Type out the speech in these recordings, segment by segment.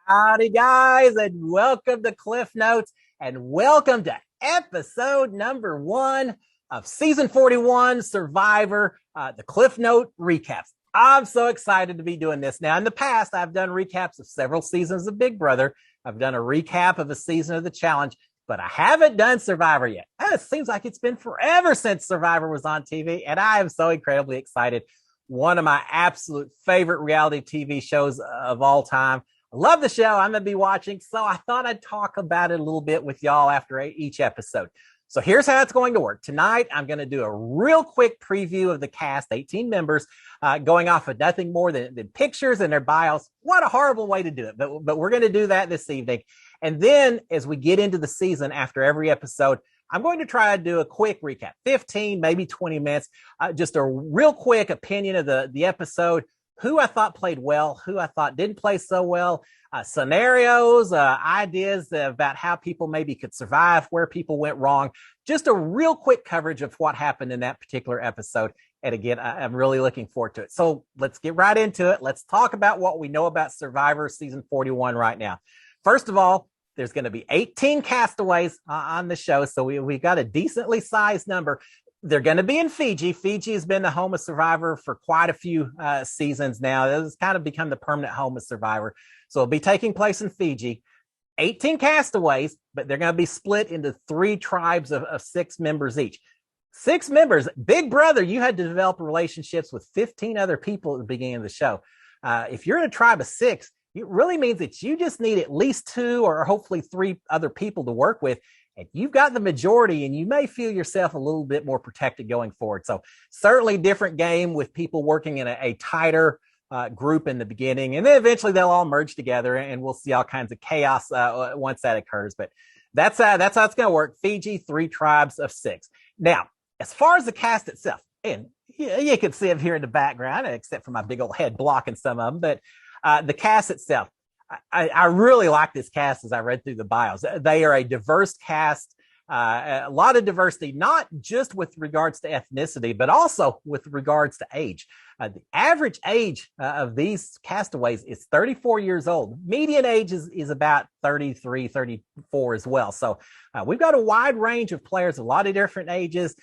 Howdy, guys, and welcome to Cliff Notes, and welcome to episode number 1 of season 41 Survivor, the Cliff Note recaps. I'm so excited to be doing this. Now, in the past, I've done recaps of several seasons of Big Brother. I've done a recap of a season of The Challenge, but I haven't done Survivor yet. It seems like it's been forever since Survivor was on TV, and I am so incredibly excited. One of my absolute favorite reality TV shows of all time. I love the show. I'm going to be watching, so I thought I'd talk about it a little bit with y'all after each episode. So here's how it's going to work. Tonight, I'm going to do a real quick preview of the cast, 18 members, going off of nothing more than pictures and their bios. What a horrible way to do it, but we're going to do that this evening. And then as we get into the season after every episode, I'm going to try to do a quick recap, 15, maybe 20 minutes, just a real quick opinion of the episode, who I thought played well, who I thought didn't play so well, scenarios, ideas about how people maybe could survive, where people went wrong, just a real quick coverage of what happened in that particular episode. And again, I'm really looking forward to it. So let's get right into it. Let's talk about what we know about Survivor season 41 right now. First of all, there's going to be 18 castaways on the show. So we got a decently sized number. They're going to be in Fiji. Fiji has been the home of Survivor for quite a few seasons now. This has kind of become the permanent home of Survivor. So it'll be taking place in Fiji. 18 castaways, but they're going to be split into 3 tribes of 6 members each. 6 members. Big Brother, you had to develop relationships with 15 other people at the beginning of the show. If you're in a tribe of 6, it really means that you just need at least 2 or hopefully 3 other people to work with. And you've got the majority, and you may feel yourself a little bit more protected going forward. So certainly different game with people working in a tighter group in the beginning. And then eventually they'll all merge together, and we'll see all kinds of chaos once that occurs. But that's how it's going to work. Fiji, 3 tribes of 6. Now, as far as the cast itself, and you can see it here in the background, except for my big old head blocking some of them, but the cast itself, I really like this cast as I read through the bios. They are a diverse cast, a lot of diversity, not just with regards to ethnicity, but also with regards to age. The average age of these castaways is 34 years old. Median age is about 33, 34 as well. So we've got a wide range of players, a lot of different ages,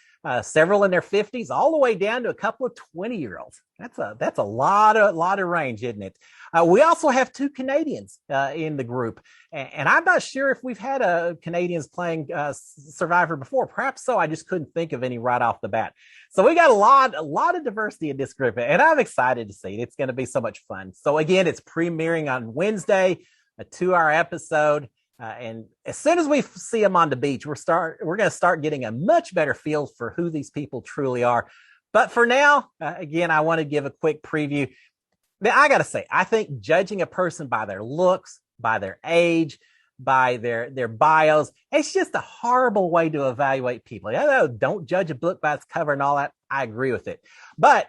several in their 50s, all the way down to a couple of 20-year-olds. That's a lot of range, isn't it? We also have 2 Canadians in the group, and I'm not sure if we've had Canadians playing Survivor before. Perhaps so. I just couldn't think of any right off the bat. So we got a lot of diversity in this group, and I'm excited to see it. It's going to be so much fun. So again, it's premiering on Wednesday, a 2-hour episode. And as soon as we see them on the beach, we're going to start getting a much better feel for who these people truly are. But for now, again, I want to give a quick preview. Now, I got to say, I think judging a person by their looks, by their age, by their bios, it's just a horrible way to evaluate people. Don't judge a book by its cover and all that. I agree with it. But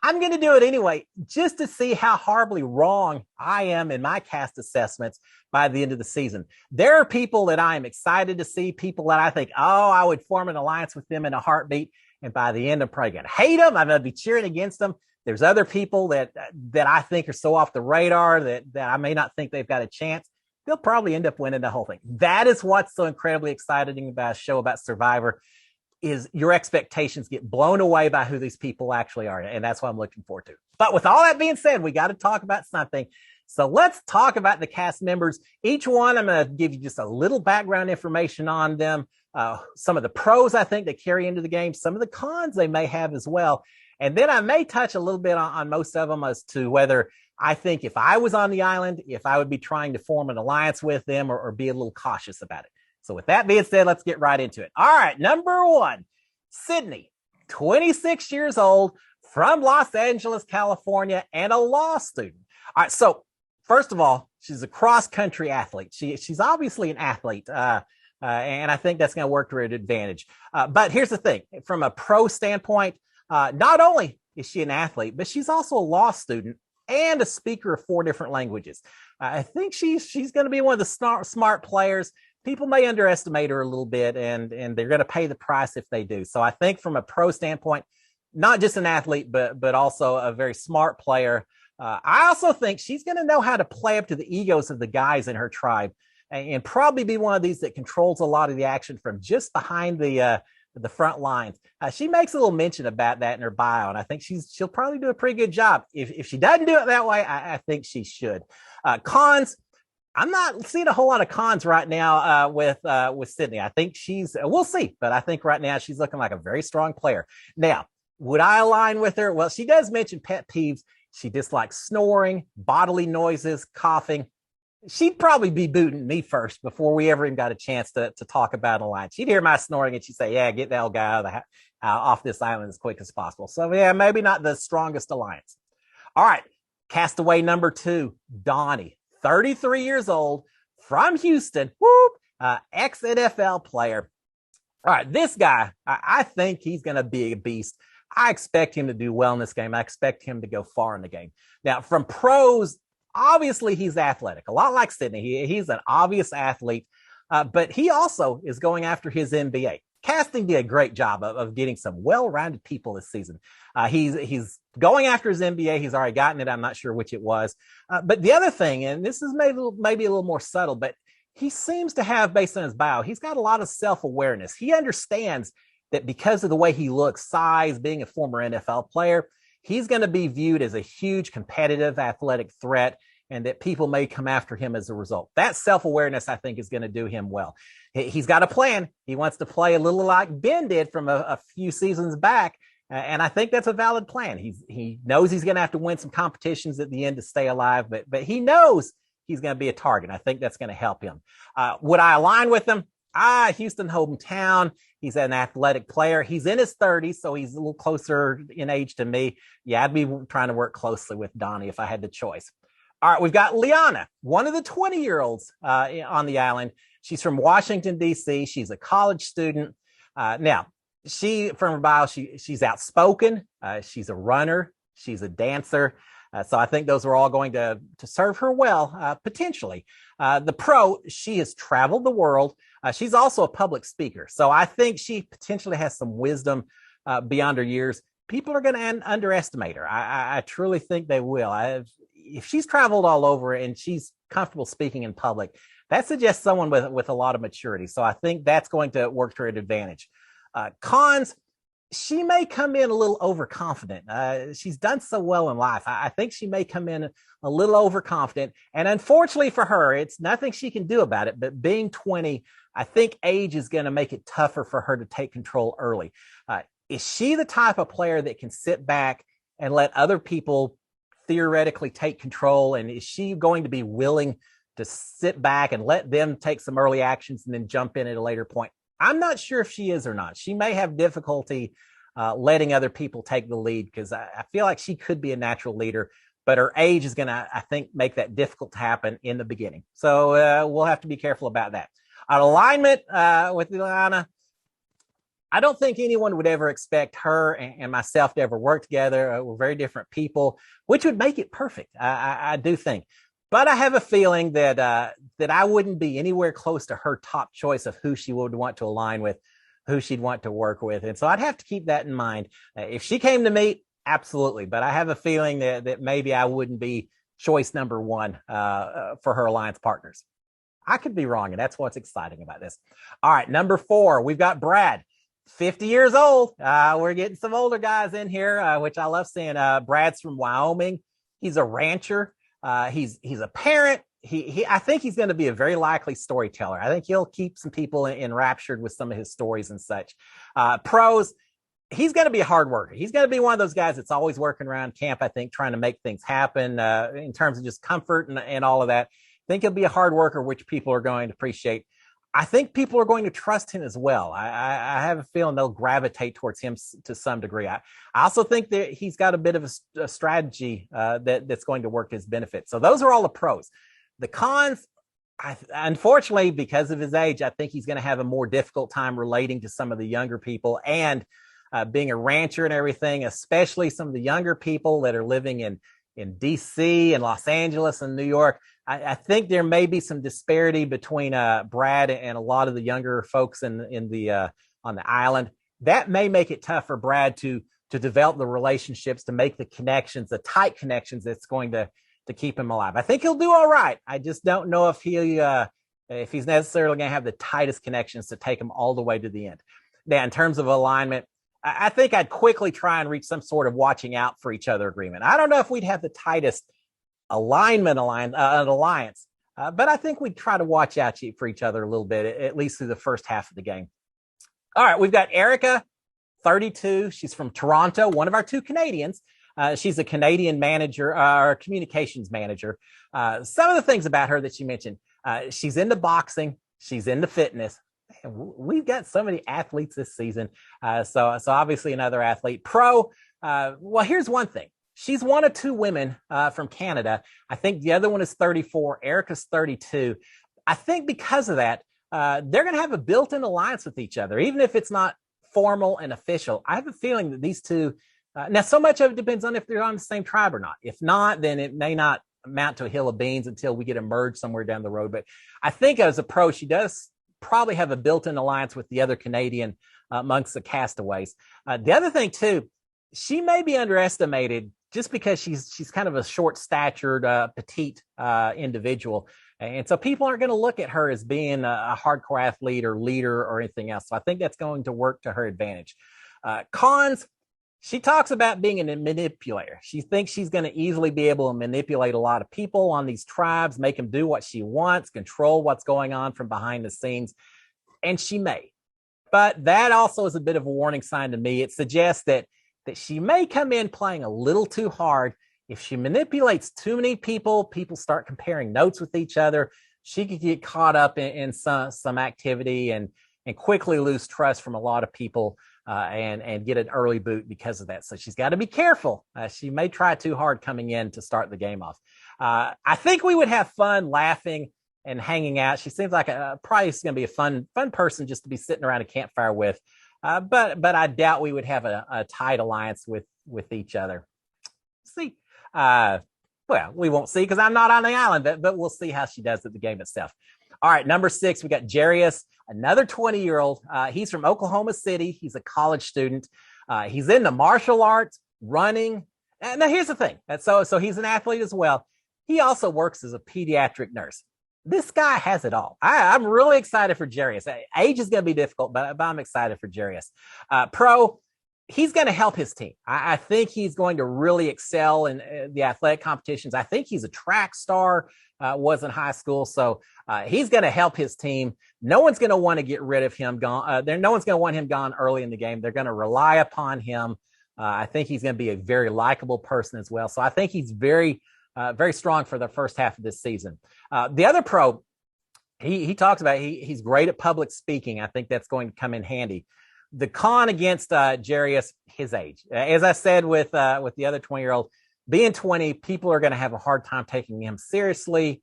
I'm going to do it anyway, just to see how horribly wrong I am in my cast assessments by the end of the season. There are people that I am excited to see, people that I think, I would form an alliance with them in a heartbeat. And by the end, I'm probably going to hate them. I'm going to be cheering against them. There's other people that I think are so off the radar that I may not think they've got a chance. They'll probably end up winning the whole thing. That is what's so incredibly exciting about a show about Survivor, is your expectations get blown away by who these people actually are. And that's what I'm looking forward to. But with all that being said, we got to talk about something. So let's talk about the cast members. Each one, I'm going to give you just a little background information on them. Some of the pros I think they carry into the game, some of the cons they may have as well. And then I may touch a little bit on most of them as to whether I think if I was on the island, if I would be trying to form an alliance with them or be a little cautious about it. So with that being said, let's get right into it. All right, number 1, Sydney, 26 years old, from Los Angeles, California, and a law student. All right, so first of all, she's a cross-country athlete. She's obviously an athlete, and I think that's going to work to her advantage. But here's the thing. From a pro standpoint, not only is she an athlete, but she's also a law student and a speaker of 4 different languages. I think she's going to be one of the smart players. People may underestimate her a little bit, and they're going to pay the price if they do. So I think from a pro standpoint, not just an athlete, but also a very smart player. I also think she's going to know how to play up to the egos of the guys in her tribe and probably be one of these that controls a lot of the action from just behind the front lines. She makes a little mention about that in her bio, and I think she'll probably do a pretty good job. If she doesn't do it that way, I think she should. Cons, I'm not seeing a whole lot of cons right now with Sydney. I think we'll see, but I think right now she's looking like a very strong player. Now, would I align with her? Well, she does mention pet peeves. She dislikes snoring, bodily noises, coughing. She'd probably be booting me first before we ever even got a chance to talk about an alliance. She'd hear my snoring and she'd say, yeah, get the old guy off this island as quick as possible. So, yeah, maybe not the strongest alliance. All right, castaway number 2, Donny, 33 years old, from Houston, ex-NFL player. All right, this guy, I think he's going to be a beast. I expect him to do well in this game. I expect him to go far in the game. Now, from pros, obviously he's athletic, a lot like Sydney. He's an obvious athlete, but he also is going after his MBA. Casting did a great job of getting some well-rounded people this season. He's going after his MBA. He's already gotten it. I'm not sure which it was. But the other thing, and this is maybe a little more subtle, but he seems to have, based on his bio, he's got a lot of self-awareness. He understands that because of the way he looks, size, being a former NFL player, he's going to be viewed as a huge competitive athletic threat, and that people may come after him as a result. That self-awareness, I think, is going to do him well. He's got a plan. He wants to play a little like Ben did from a few seasons back, and I think that's a valid plan. He knows he's going to have to win some competitions at the end to stay alive, but he knows he's going to be a target. I think that's going to help him. Would I align with him? Houston hometown. He's an athletic player. He's in his 30s, so he's a little closer in age to me. Yeah, I'd be trying to work closely with Donny if I had the choice. All right, we've got Lyanna, one of the 20-year-olds on the island. She's from Washington, D.C. She's a college student. Now, from her bio, she's outspoken. She's a runner. She's a dancer. So I think those are all going to serve her well, potentially. The pro, she has traveled the world. She's also a public speaker. So I think she potentially has some wisdom beyond her years. People are going to underestimate her. I truly think they will. If she's traveled all over and she's comfortable speaking in public, that suggests someone with a lot of maturity. So I think that's going to work to her advantage. Cons, she may come in a little overconfident. She's done so well in life. I think she may come in a little overconfident. And unfortunately for her, it's nothing she can do about it. But being 20, I think age is going to make it tougher for her to take control early. Is she the type of player that can sit back and let other people theoretically take control? And is she going to be willing to sit back and let them take some early actions and then jump in at a later point? I'm not sure if she is or not. She may have difficulty letting other people take the lead because I feel like she could be a natural leader, but her age is going to, I think, make that difficult to happen in the beginning. So we'll have to be careful about that. Alignment with Lyanna, I don't think anyone would ever expect her and myself to ever work together. We're very different people, which would make it perfect. I do think. But I have a feeling that I wouldn't be anywhere close to her top choice of who she would want to align with, who she'd want to work with. And so I'd have to keep that in mind. If she came to me, absolutely. But I have a feeling that maybe I wouldn't be choice number one for her alliance partners. I could be wrong, and that's what's exciting about this. All right, number 4, we've got Brad, 50 years old. We're getting some older guys in here, which I love seeing. Brad's from Wyoming. He's a rancher. He's a parent. I think he's going to be a very likely storyteller. I think he'll keep some people enraptured with some of his stories and such. Pros, he's going to be a hard worker. He's going to be one of those guys that's always working around camp, I think, trying to make things happen in terms of just comfort and all of that. I think he'll be a hard worker, which people are going to appreciate. I think people are going to trust him as well. I have a feeling they'll gravitate towards him to some degree. I also think that he's got a bit of a strategy that's going to work to his benefit. So those are all the pros. The cons, unfortunately, because of his age, I think he's going to have a more difficult time relating to some of the younger people and being a rancher and everything, especially some of the younger people that are living in DC and Los Angeles and New York. I think there may be some disparity between Brad and a lot of the younger folks on the island. That may make it tough for Brad to to develop the relationships, to make the connections, the tight connections that's going to keep him alive. I think he'll do all right. I just don't know if he's necessarily going to have the tightest connections to take him all the way to the end. Now, in terms of alignment, I think I'd quickly try and reach some sort of watching out for each other agreement. I don't know if we'd have the tightest alliance, but I think we'd try to watch out for each other a little bit, at least through the first half of the game. All right, we've got Erica, 32. She's from Toronto, one of our two Canadians. She's a Canadian manager, or communications manager. Some of the things about her that she mentioned, she's into boxing, she's into fitness. We've got so many athletes this season. So obviously another athlete. Pro, well, here's one thing. She's one of two women from Canada. I think the other one is 34. Erica's 32. I think because of that, they're going to have a built-in alliance with each other, even if it's not formal and official. I have a feeling that these two, now so much of it depends on if they're on the same tribe or not. If not, then it may not amount to a hill of beans until we get a merge somewhere down the road. But I think as a pro, she does probably have a built-in alliance with the other Canadian amongst the castaways. The other thing too, she may be underestimated just because she's kind of a short-statured, petite individual. And so people aren't going to look at her as being a hardcore athlete or leader or anything else. So I think that's going to work to her advantage. Cons, she talks about being a manipulator. She thinks she's going to easily be able to manipulate a lot of people on these tribes, make them do what she wants, control what's going on from behind the scenes. And she may. But that also is a bit of a warning sign to me. It suggests that she may come in playing a little too hard. If she manipulates too many people, people start comparing notes with each other. She could get caught up in some activity and quickly lose trust from a lot of people and get an early boot because of that. So she's got to be careful. She may try too hard coming in to start the game off. I think we would have fun laughing and hanging out. She seems like probably going to be a fun person just to be sitting around a campfire with. But I doubt we would have a tight alliance with each other. See, well, we won't see because I'm not on the island, but we'll see how she does at the game itself. All right, number 6, we got Jarius, another 20-year-old. He's from Oklahoma City. He's a college student. He's into martial arts, running. Now, here's the thing. So he's an athlete as well. He also works as a pediatric nurse. This guy has it all. I'm really excited for Jarius. Age is going to be difficult, but I'm excited for Jarius. Pro, he's going to help his team. I think he's going to really excel in the athletic competitions. I think he's a track star, was in high school. So he's going to help his team. No one's going to want to get rid of him. No one's going to want him gone early in the game. They're going to rely upon him. I think he's going to be a very likable person as well. So I think he's very strong for the first half of this season. The other pro, he talks about he's great at public speaking. I think that's going to come in handy. The con against Jarius, his age. As I said with the other 20-year-old, being 20, people are going to have a hard time taking him seriously.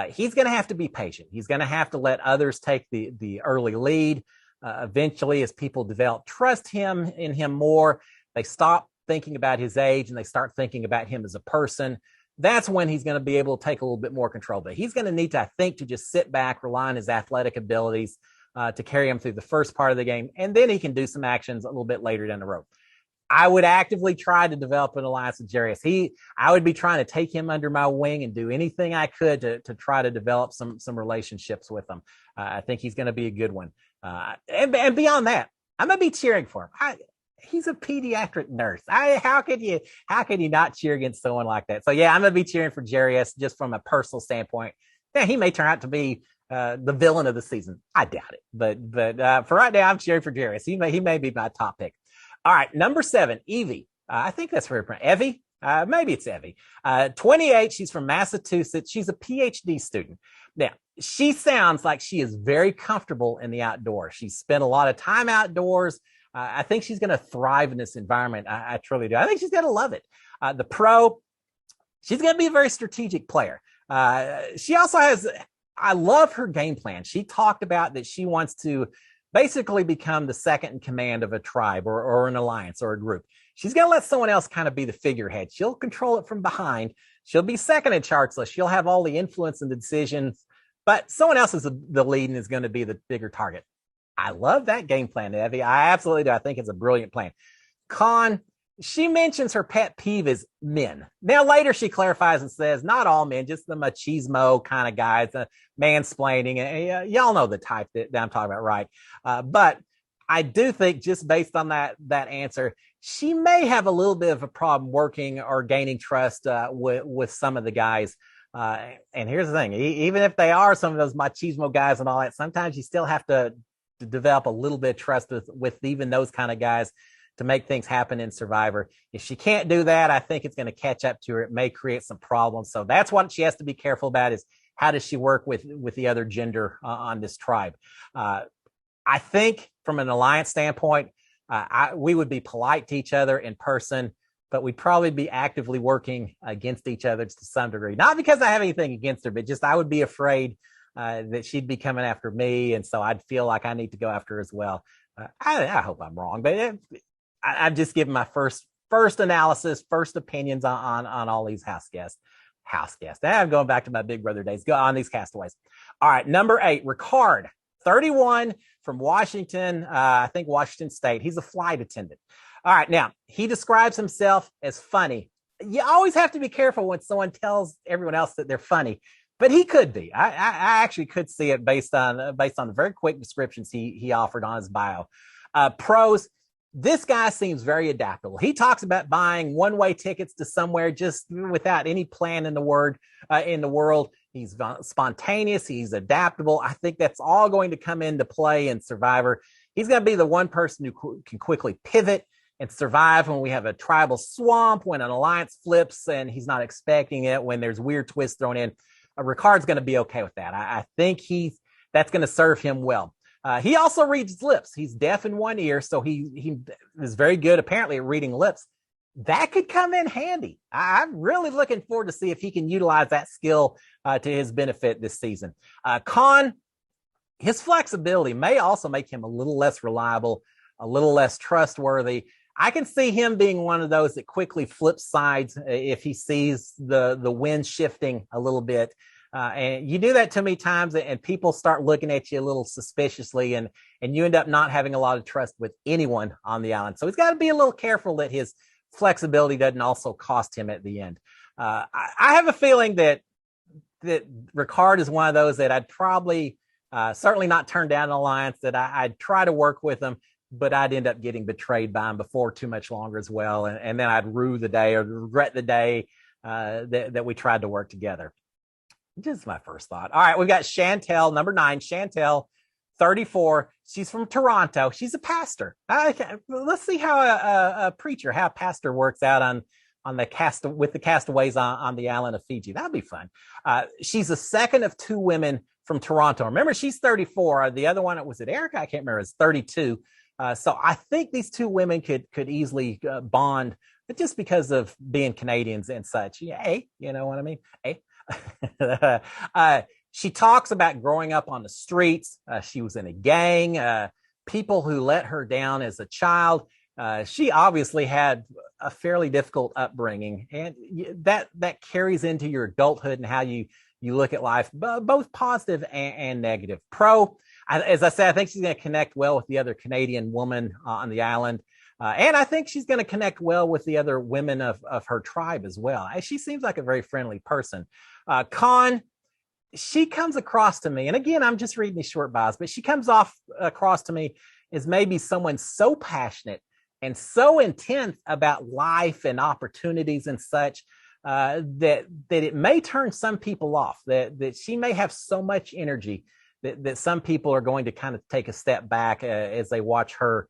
He's going to have to be patient. He's going to have to let others take the early lead. Eventually, as people develop trust in him more, they stop thinking about his age and they start thinking about him as a person. That's when he's going to be able to take a little bit more control. But he's going to need to, I think, to just sit back, rely on his athletic abilities to carry him through the first part of the game. And then he can do some actions a little bit later down the road. I would actively try to develop an alliance with Jarius. I would be trying to take him under my wing and do anything I could to try to develop some relationships with him. I think he's going to be a good one. And beyond that, I'm going to be cheering for him. He's a pediatric nurse. How could you not cheer against someone like that? So yeah, I'm going to be cheering for Jarius just from a personal standpoint. Yeah, he may turn out to be the villain of the season. I doubt it, but for right now, I'm cheering for Jarius. He may be my top pick. All right, number 7, Evie. I think that's very Evie. Maybe it's Evie. 28. She's from Massachusetts. She's a PhD student. Now, she sounds like she is very comfortable in the outdoors. She's spent a lot of time outdoors. I think she's going to thrive in this environment. I truly do. I think she's going to love it. The pro, she's going to be a very strategic player. She also has, I love her game plan. She talked about that she wants to basically become the second in command of a tribe or an alliance or a group. She's going to let someone else kind of be the figurehead. She'll control it from behind. She'll be second in charts list. She'll have all the influence and the decisions, but someone else is the lead and is going to be the bigger target. I love that game plan, Evie. I absolutely do. I think it's a brilliant plan. Con, She mentions her pet peeve is men. Now, later she clarifies and says, not all men, just the machismo kind of guys, mansplaining. Y'all know the type that I'm talking about, right? But I do think just based on that answer, she may have a little bit of a problem working or gaining trust with some of the guys. And here's the thing, even if they are some of those machismo guys and all that, sometimes you still have to develop a little bit of trust with even those kind of guys to make things happen in Survivor. If she can't do that, I think it's going to catch up to her. It may create some problems. So that's what she has to be careful about, is how does she work with the other gender on this tribe? I think from an alliance standpoint, we would be polite to each other in person, but we'd probably be actively working against each other to some degree. Not because I have anything against her, but just I would be afraid that she'd be coming after me. And so I'd feel like I need to go after her as well. I hope I'm wrong, but I'm just giving my first analysis, first opinions on all these house guests. Now I'm going back to my Big Brother days. Go on these castaways. All right, number 8, Ricard, 31, from Washington, I think Washington State. He's a flight attendant. All right, now he describes himself as funny. You always have to be careful when someone tells everyone else that they're funny, but he could be. I actually could see it based on the very quick descriptions he offered on his bio. Pros. This guy seems very adaptable. He talks about buying one-way tickets to somewhere just without any plan in the world. He's spontaneous. He's adaptable. I think that's all going to come into play in Survivor. He's going to be the one person who can quickly pivot and survive when we have a tribal swamp, when an alliance flips and he's not expecting it, when there's weird twists thrown in. Ricard's going to be okay with that. I think that's going to serve him well. He also reads his lips. He's deaf in one ear, so he is very good, apparently, at reading lips. That could come in handy. I'm really looking forward to see if he can utilize that skill to his benefit this season. Con, his flexibility may also make him a little less reliable, a little less trustworthy. I can see him being one of those that quickly flips sides if he sees the wind shifting a little bit. And you do that too many times and people start looking at you a little suspiciously and you end up not having a lot of trust with anyone on the island. So he's got to be a little careful that his flexibility doesn't also cost him at the end. I have a feeling that Ricard is one of those that I'd probably certainly not turn down an alliance, that I'd try to work with him, but I'd end up getting betrayed by him before too much longer as well. And then I'd rue the day or regret the day that we tried to work together. Just my first thought. All right, we've got Chantel, number 9. Chantel, 34. She's from Toronto. She's a pastor. Let's see how a preacher, how a pastor works out on with the castaways on the island of Fiji. That'd be fun. She's the second of 2 women from Toronto. Remember, she's 34. The other one, was it Erica? I can't remember. It's 32. So I think these 2 women could easily bond, but just because of being Canadians and such. Yeah, hey, you know what I mean? Hey. She talks about growing up on the streets. She was in a gang, people who let her down as a child. She obviously had a fairly difficult upbringing, and that carries into your adulthood and how you look at life, both positive and negative. Pro, as I said, I think she's going to connect well with the other Canadian woman on the island. And I think she's going to connect well with the other women of her tribe as well. She seems like a very friendly person. Con, she comes across to me, and again, I'm just reading these short bios, but she comes across to me as maybe someone so passionate and so intense about life and opportunities and such that it may turn some people off, that she may have so much energy that some people are going to kind of take a step back as they watch her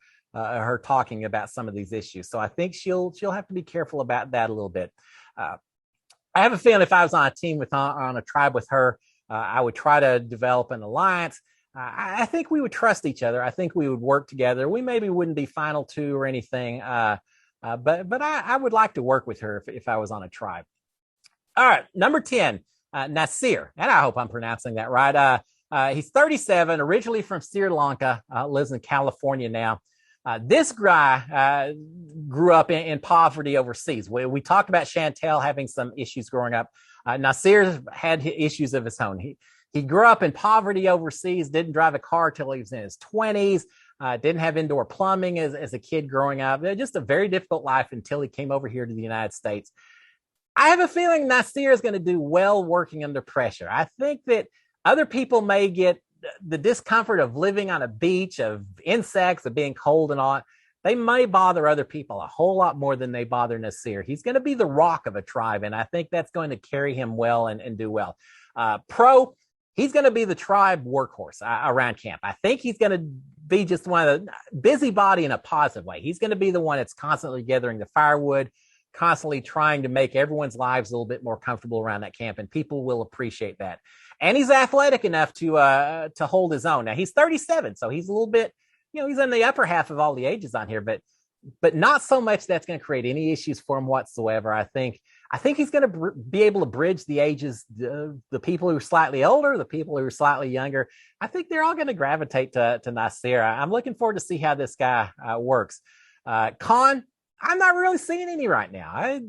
talking about some of these issues. So I think she'll have to be careful about that a little bit. I have a feeling if I was on a team on a tribe with her, I would try to develop an alliance. I think we would trust each other. I think we would work together. We maybe wouldn't be final 2 or anything, but I would like to work with her if I was on a tribe. All right, number 10, Nasir, and I hope I'm pronouncing that right. He's 37, originally from Sri Lanka, lives in California now. This guy grew up in poverty overseas. We talked about Chantel having some issues growing up. Nasir had issues of his own. He grew up in poverty overseas, didn't drive a car till he was in his 20s, Didn't have indoor plumbing as a kid growing up. Just a very difficult life until he came over here to the United States. I have a feeling Nasir is going to do well working under pressure. I think that other people may get the discomfort of living on a beach, of insects, of being cold and all. They may bother other people a whole lot more than they bother Nasir. He's going to be the rock of a tribe, and I think that's going to carry him well and do well. Pro, he's going to be the tribe workhorse around camp. I think he's going to be just one of the busybody in a positive way. He's going to be the one that's constantly gathering the firewood, constantly trying to make everyone's lives a little bit more comfortable around that camp, and people will appreciate that. And he's athletic enough to hold his own. Now, he's 37, so he's a little bit, he's in the upper half of all the ages on here, but not so much that's going to create any issues for him whatsoever. I think he's going to be able to bridge the ages, the people who are slightly older, the people who are slightly younger. I think they're all going to gravitate to Nasir. I'm looking forward to see how this guy works. Con, I'm not really seeing any right now.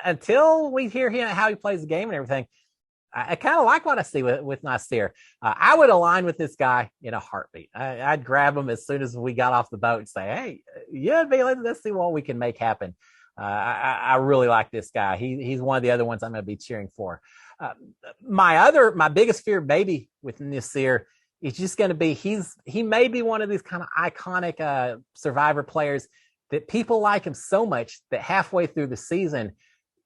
Until we hear him, how he plays the game and everything, I kind of like what I see with Nasir. I would align with this guy in a heartbeat. I'd grab him as soon as we got off the boat and say, hey, let's see what we can make happen. I really like this guy. He's one of the other ones I'm going to be cheering for. My biggest fear maybe with Nasir is just going to be he may be one of these kind of iconic Survivor players that people like him so much that halfway through the season,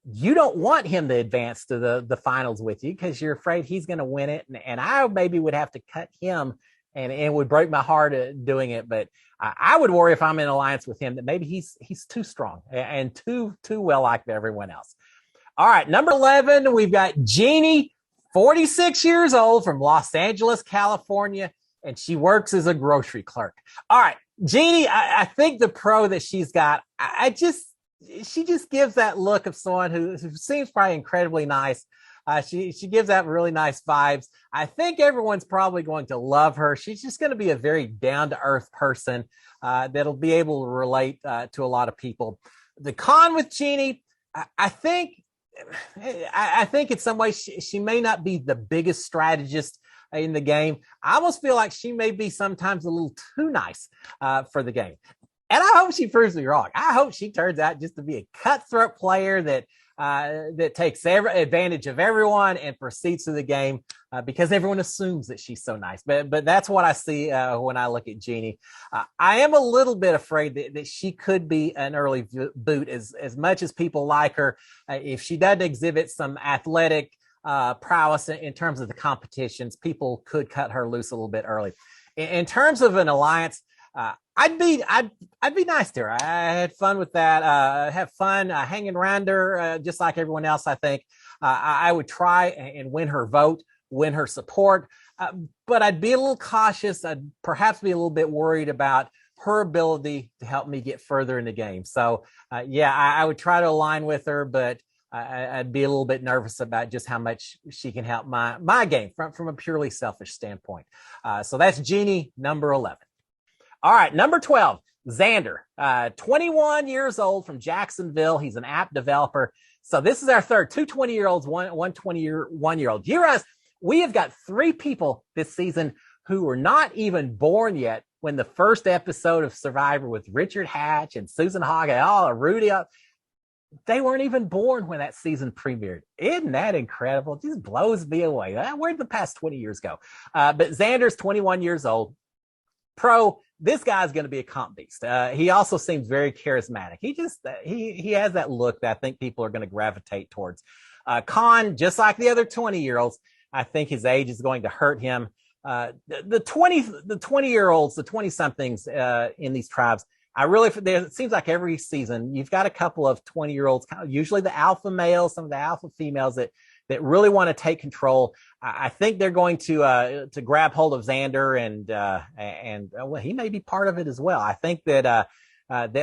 you don't want him to advance to the finals with you because you're afraid he's going to win it. And I maybe would have to cut him, and it would break my heart doing it. But I would worry if I'm in alliance with him that maybe he's too strong and too well liked by everyone else. All right, number 11, we've got Jeannie, 46 years old, from Los Angeles, California, and she works as a grocery clerk. All right, Jeannie, I think the pro that she's got, she just gives that look of someone who seems probably incredibly nice. She gives that really nice vibes. I think everyone's probably going to love her. She's just going to be a very down-to-earth person that'll be able to relate to a lot of people. The con with Jeannie, I think in some ways she may not be the biggest strategist in the game. I almost feel like she may be sometimes a little too nice for the game. And I hope she proves me wrong. I hope she turns out just to be a cutthroat player that takes advantage of everyone and proceeds to the game because everyone assumes that she's so nice. But that's what I see when I look at Jeannie. I am a little bit afraid that she could be an early boot as much as people like her. If she doesn't exhibit some athletic prowess in terms of the competitions, people could cut her loose a little bit early. In terms of an alliance, I'd be nice to her. I had fun with that. Have fun hanging around her, just like everyone else. I think I would try and win her vote, win her support. But I'd be a little cautious. I'd perhaps be a little bit worried about her ability to help me get further in the game. So I would try to align with her, but I'd be a little bit nervous about just how much she can help my game from a purely selfish standpoint. So that's Jeannie, number 11. All right, number 12, Xander, 21 years old, from Jacksonville. He's an app developer. So this is our third, two 20-year-olds, one 21-year-old. You realize we have got 3 people this season who were not even born yet when the first episode of Survivor with Richard Hatch and Susan Hogg and Rudy, they weren't even born when that season premiered. Isn't that incredible? It just blows me away. Where'd the past 20 years go? But Xander's 21 years old. Pro, this guy's going to be a comp beast. He also seems very charismatic. He has that look that I think people are going to gravitate towards. Con, just like the other 20-year-olds, I think his age is going to hurt him. The 20-year-olds, the 20-somethings in these tribes, it seems like every season you've got a couple of 20-year-olds, usually the alpha males, some of the alpha females that really want to take control. I think they're going to grab hold of Xander and he may be part of it as well. I think that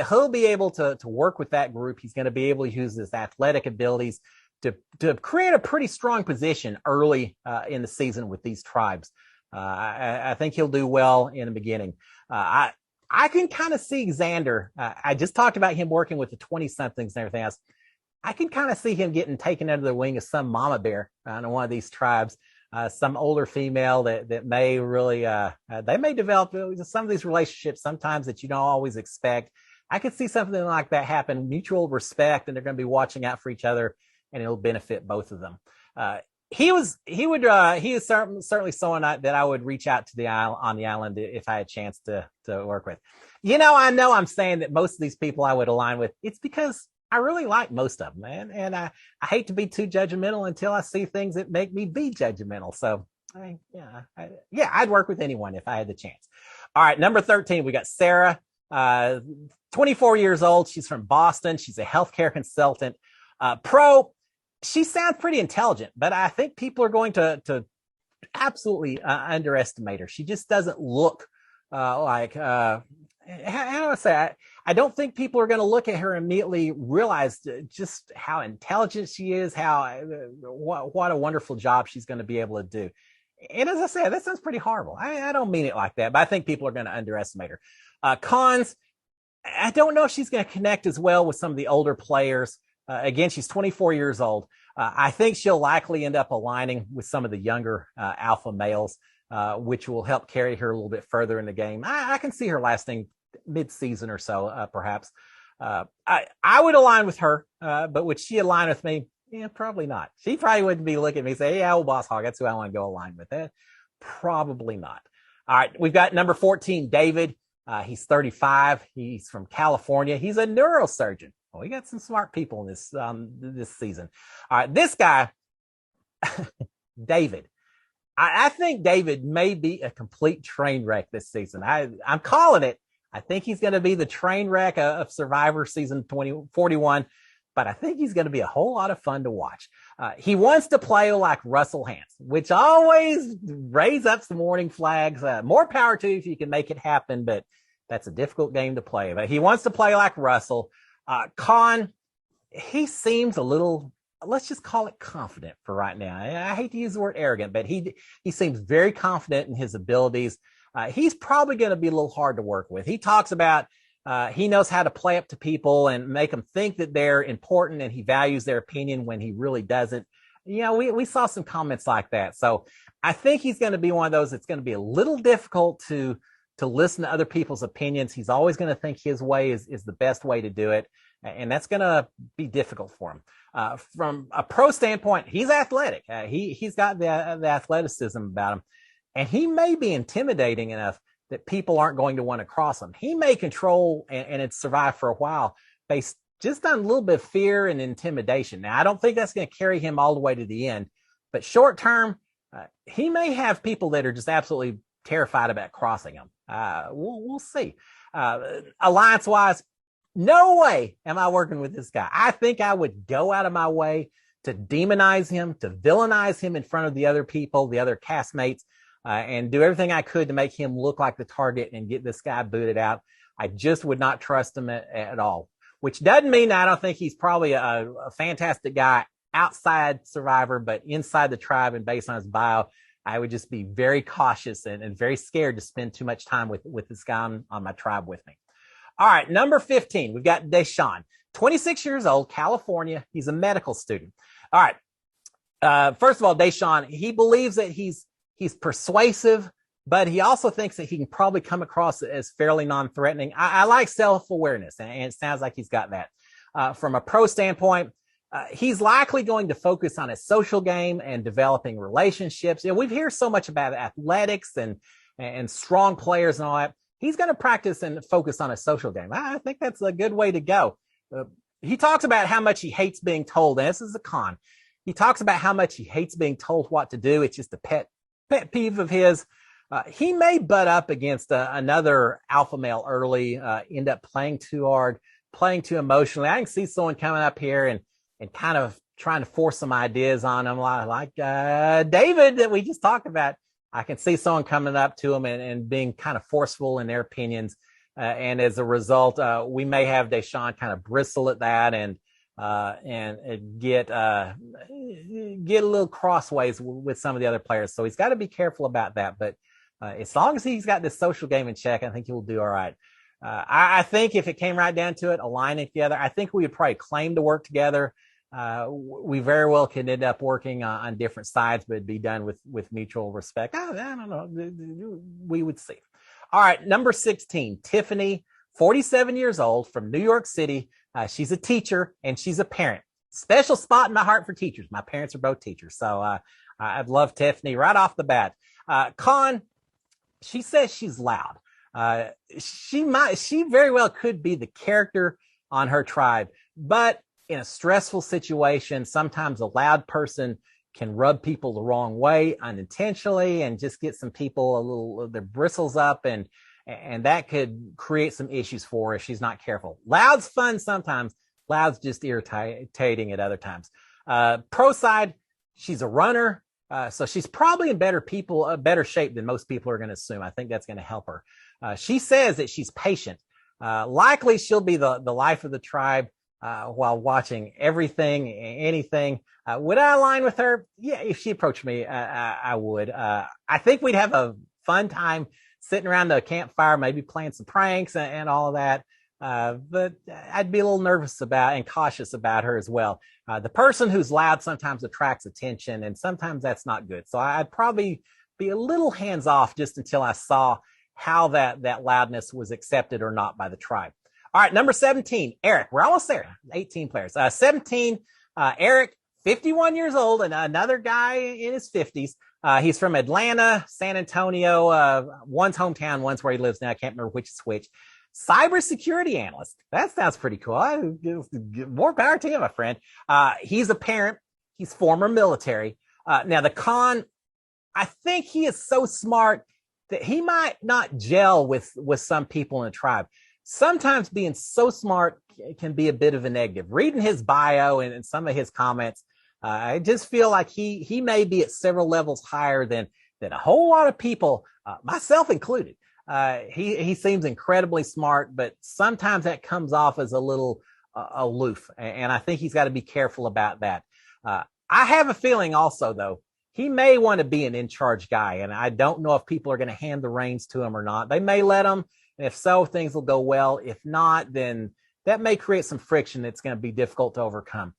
he'll be able to work with that group. He's going to be able to use his athletic abilities to create a pretty strong position early in the season with these tribes. I think he'll do well in the beginning. I can kind of see Xander. I just talked about him working with the 20-somethings and everything else. I can kind of see him getting taken under the wing of some mama bear on one of these tribes some older female that may really, they may develop some of these relationships sometimes that you don't always expect. I could see something like that happen, mutual respect, and they're going to be watching out for each other, and it'll benefit both of them. He is certainly someone that I would reach out to on the island if I had a chance to work with. I know I'm saying that most of these people I would align with. It's because I really like most of them, man. And I hate to be too judgmental until I see things that make me be judgmental. So I'd work with anyone if I had the chance. All right. Number 13, we got Sarah, 24 years old. She's from Boston. She's a healthcare consultant, pro. She sounds pretty intelligent, but I think people are going to absolutely underestimate her. She just doesn't look like, how do I say? I don't think people are going to look at her and immediately realize just how intelligent she is, what a wonderful job she's going to be able to do. And as I said, that sounds pretty horrible. I don't mean it like that, but I think people are going to underestimate her. Cons, I don't know if she's going to connect as well with some of the older players. Again, she's 24 years old. I think she'll likely end up aligning with some of the younger alpha males, which will help carry her a little bit further in the game. I can see her lasting mid-season or so, perhaps. I would align with her, but would she align with me? Yeah, probably not. She probably wouldn't be looking at me and say, yeah, old Boss Hog, that's who I want to go align with. Probably not. All right, we've got number 14, David. He's 35. He's from California. He's a neurosurgeon. Well, we got some smart people in this season. All right, this guy, David. I think David may be a complete train wreck this season. I'm calling it. I think he's going to be the train wreck of Survivor season 41, but I think he's going to be a whole lot of fun to watch. He wants to play like Russell Hantz, which always raises up some warning flags. More power to you if you can make it happen, but that's a difficult game to play. But he wants to play like Russell. Con, he seems a little, let's just call it confident for right now. I hate to use the word arrogant, but he seems very confident in his abilities. He's probably going to be a little hard to work with. He talks about he knows how to play up to people and make them think that they're important, and he values their opinion when he really doesn't. We saw some comments like that. So I think he's going to be one of those that's going to be a little difficult to listen to other people's opinions. He's always going to think his way is the best way to do it. And that's going to be difficult for him. From a pro standpoint, he's athletic. He's got the athleticism about him. And he may be intimidating enough that people aren't going to want to cross him. He may control and survive for a while based just on a little bit of fear and intimidation. Now, I don't think that's going to carry him all the way to the end. But short term, he may have people that are just absolutely terrified about crossing him. We'll see. Alliance-wise, no way am I working with this guy. I think I would go out of my way to demonize him, to villainize him in front of the other people, the other castmates, and do everything I could to make him look like the target and get this guy booted out. I just would not trust him at all, which doesn't mean I don't think he's probably a fantastic guy outside Survivor, but inside the tribe and based on his bio, I would just be very cautious and very scared to spend too much time with this guy on my tribe with me. All right, number 15, we've got Deshawn, 26 years old, California. He's a medical student. All right, first of all, Deshawn, he believes that he's persuasive, but he also thinks that he can probably come across as fairly non-threatening. I like self-awareness, and it sounds like he's got that. From a pro standpoint, he's likely going to focus on his social game and developing relationships. We've heard so much about athletics and strong players and all that. He's going to practice and focus on his social game. I think that's a good way to go. He talks about how much he hates being told, and this is a con. He talks about how much he hates being told what to do. It's just a pet peeve of his. He may butt up against another alpha male early, end up playing too hard, playing too emotionally. I can see someone coming up here and kind of trying to force some ideas on him, like David that we just talked about. I can see someone coming up to him and being kind of forceful in their opinions. And as a result, we may have Deshawn kind of bristle at that and get a little crossways with some of the other players. So he's got to be careful about that. But as long as he's got this social game in check, I think he will do all right. I think if it came right down to it, aligning together, I think we would probably claim to work together. we very well could end up working on different sides, but it'd be done with mutual respect. I don't know. We would see. All right, number 16, Tiffany, 47 years old, from New York City. She's a teacher and she's a parent. Special spot in my heart for teachers. My parents are both teachers, so I'd love Tiffany right off the bat. Con, she says she's loud. She very well could be the character on her tribe, but in a stressful situation, sometimes a loud person can rub people the wrong way unintentionally and just get some people their bristles up, and that could create some issues for her if she's not careful. Loud's fun sometimes. Loud's just irritating at other times. Pro side, she's a runner. So she's probably in better shape than most people are going to assume. I think that's going to help her. She says that she's patient. Likely she'll be the life of the tribe while watching everything, anything. Would I align with her? Yeah, if she approached me, I would. I think we'd have a fun time sitting around the campfire, maybe playing some pranks and all of that. But I'd be a little nervous about and cautious about her as well. The person who's loud sometimes attracts attention, and sometimes that's not good. So I'd probably be a little hands off just until I saw how that loudness was accepted or not by the tribe. All right, number 17, Eric. We're almost there. 18 players. 17, Eric, 51 years old, and another guy in his 50s. He's from Atlanta, San Antonio. One's hometown, one's where he lives now. I can't remember which is which. Cybersecurity analyst. That sounds pretty cool. More power to you, my friend. He's a parent. He's former military. Now, the con, I think he is so smart that he might not gel with some people in the tribe. Sometimes being so smart can be a bit of a negative. Reading his bio and some of his comments, I just feel like he may be at several levels higher than a whole lot of people, myself included. He seems incredibly smart, but sometimes that comes off as a little aloof, and I think he's got to be careful about that. I have a feeling also, though, he may want to be an in-charge guy, and I don't know if people are going to hand the reins to him or not. They may let him, and if so, things will go well. If not, then that may create some friction that's going to be difficult to overcome.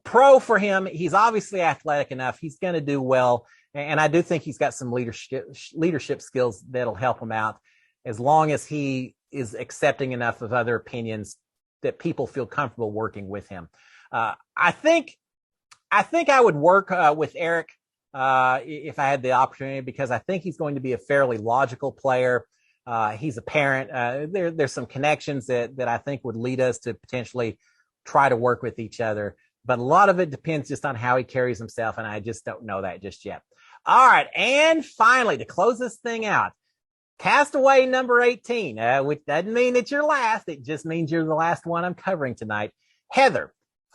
Pro for him, he's obviously athletic enough. He's going to do well. And I do think he's got some leadership skills that'll help him out, as long as he is accepting enough of other opinions that people feel comfortable working with him. I think I would work with Eric if I had the opportunity, because I think he's going to be a fairly logical player. He's a parent. There's some connections that I think would lead us to potentially try to work with each other. But a lot of it depends just on how he carries himself, and I just don't know that just yet. All right, and finally, to close this thing out, castaway number 18, which doesn't mean that you're last. It just means you're the last one I'm covering tonight. Heather,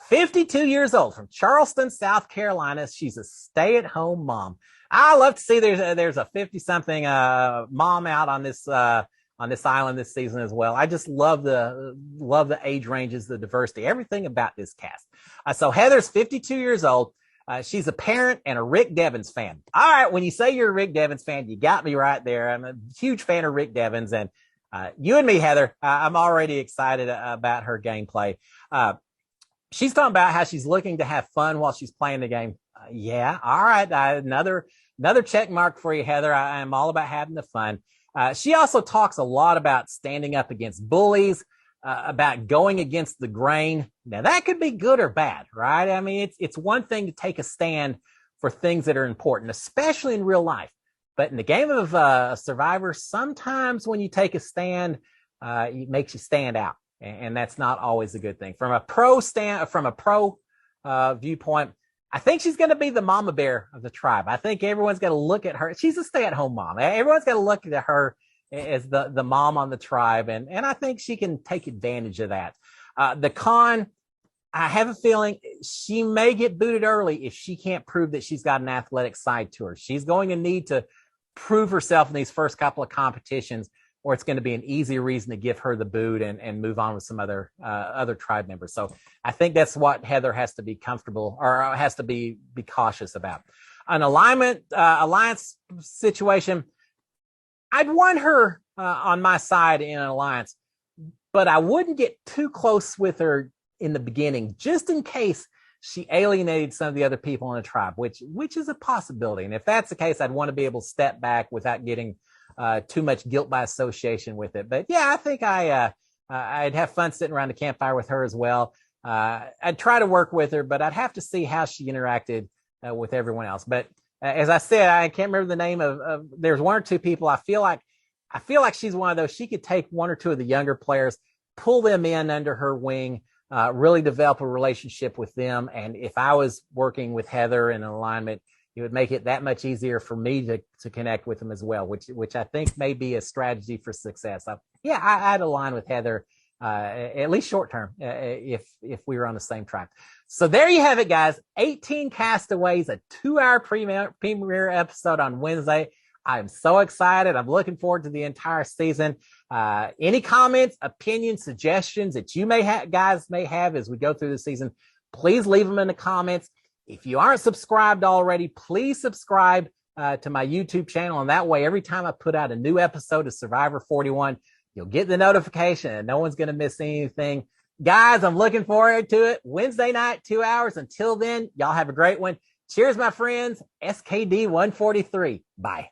52 years old, from Charleston, South Carolina. She's a stay-at-home mom. I love to see there's a 50-something mom out on this island this season as well. I just love the age ranges, the diversity, everything about this cast. So Heather's 52 years old. She's a parent and a Rick Devens fan. All right, when you say you're a Rick Devens fan, you got me right there. I'm a huge fan of Rick Devens, and you and me, Heather, I'm already excited about her gameplay. She's talking about how she's looking to have fun while she's playing the game. Yeah, all right, another check mark for you, Heather. I am all about having the fun. She also talks a lot about standing up against bullies, about going against the grain. Now, that could be good or bad, right? I mean, it's one thing to take a stand for things that are important, especially in real life. But in the game of Survivor, sometimes when you take a stand, it makes you stand out, and that's not always a good thing. From a pro viewpoint, I think she's going to be the mama bear of the tribe. I think everyone's going to look at her. She's a stay-at-home mom. Everyone's going to look at her as the mom on the tribe, and I think she can take advantage of that. The con, I have a feeling she may get booted early if she can't prove that she's got an athletic side to her. She's going to need to prove herself in these first couple of competitions, or it's going to be an easy reason to give her the boot and move on with some other tribe members. So I think that's what Heather has to be comfortable, or has to be cautious about. An alliance situation, I'd want her on my side in an alliance, but I wouldn't get too close with her in the beginning, just in case she alienated some of the other people in the tribe, which is a possibility. And if that's the case, I'd want to be able to step back without getting too much guilt by association with it. But yeah, I think I'd have fun sitting around the campfire with her as well. I'd try to work with her, but I'd have to see how she interacted with everyone else. But as I said, I can't remember the name of there's one or two people. I feel like she's one of those. She could take one or two of the younger players, pull them in under her wing, really develop a relationship with them. And if I was working with Heather in an alignment, it would make it that much easier for me to connect with them as well, which I think may be a strategy for success. I'd align with Heather, at least short term, if we were on the same tribe. So there you have it, guys. 18 Castaways, a 2-hour premiere episode on Wednesday. I'm so excited. I'm looking forward to the entire season. Any comments, opinions, suggestions that you guys may have as we go through the season, please leave them in the comments. If you aren't subscribed already, please subscribe to my YouTube channel. And that way, every time I put out a new episode of Survivor 41, you'll get the notification and no one's going to miss anything. Guys, I'm looking forward to it. Wednesday night, 2 hours. Until then, y'all have a great one. Cheers, my friends. SKD 143. Bye.